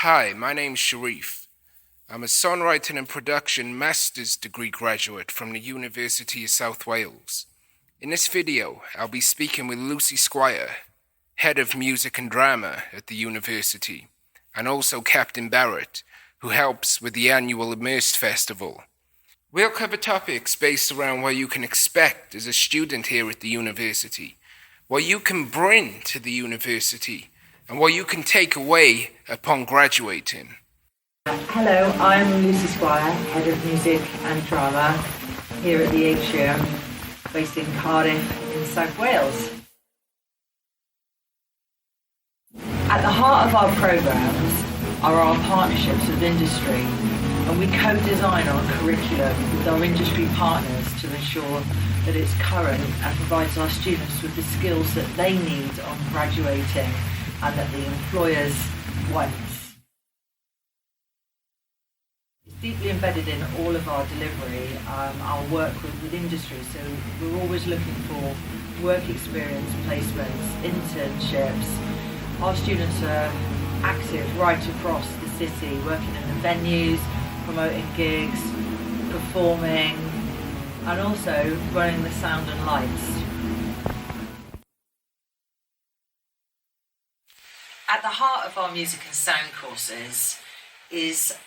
Hi, my name's Shereef. I'm a songwriting and production master's degree graduate from the University of South Wales. In this video, I'll be speaking with Lucy Squire, head of music and drama at the university, and also Captain Barrett, who helps with the annual Immersed Festival. We'll cover topics based around what you can expect as a student here at the university, what you can bring to the university, and what you can take away upon graduating. Hello, I'm Lucy Squire, Head of Music and Drama here at the Atrium, based in Cardiff in South Wales. At the heart of our programmes are our partnerships with industry, and we co-design our curriculum with our industry partners to ensure that it's current and provides our students with the skills that they need on graduating and that the employers want. It's deeply embedded in all of our delivery, our work with industry, so we're always looking for work experience, placements, internships. Our students are active right across the city, working in the venues, promoting gigs, performing, and also running the sound and lights. At the heart of our music and sound courses is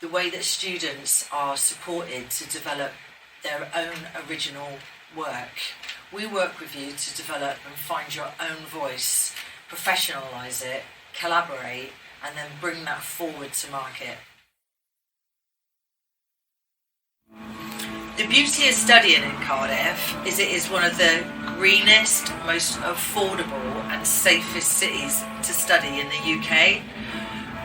the way that students are supported to develop their own original work. We work with you to develop and find your own voice, professionalise it, collaborate, and then bring that forward to market. The beauty of studying in Cardiff is it is one of the greenest, most affordable and safest cities to study in the UK.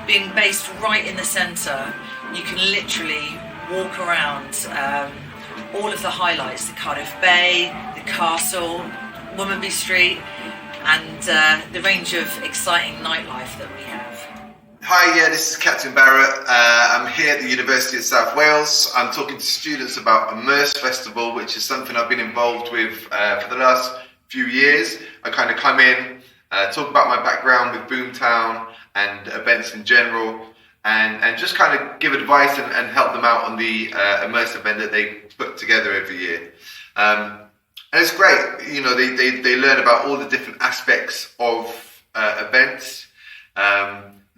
Being based right in the centre, you can literally walk around all of the highlights, the Cardiff Bay, the Castle, Womanby Street, and the range of exciting nightlife that we have. Hi, this is Captain Barrett. I'm here at the University of South Wales. I'm talking to students about Immersed Festival, which is something I've been involved with for the last few years. I kind of come in, talk about my background with Boomtown and events in general, and just kind of give advice and help them out on the Immersed event that they put together every year. And it's great, you know, they learn about all the different aspects of events.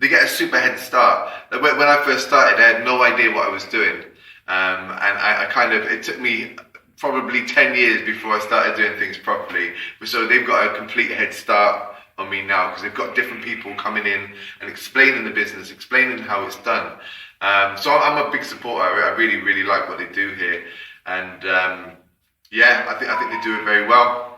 They get a super head start. When I first started, I had no idea what I was doing. And it took me probably 10 years before I started doing things properly. So they've got a complete head start on me now, because they've got different people coming in and explaining the business, explaining how it's done. So I'm a big supporter. I really, really like what they do here. And I think they do it very well.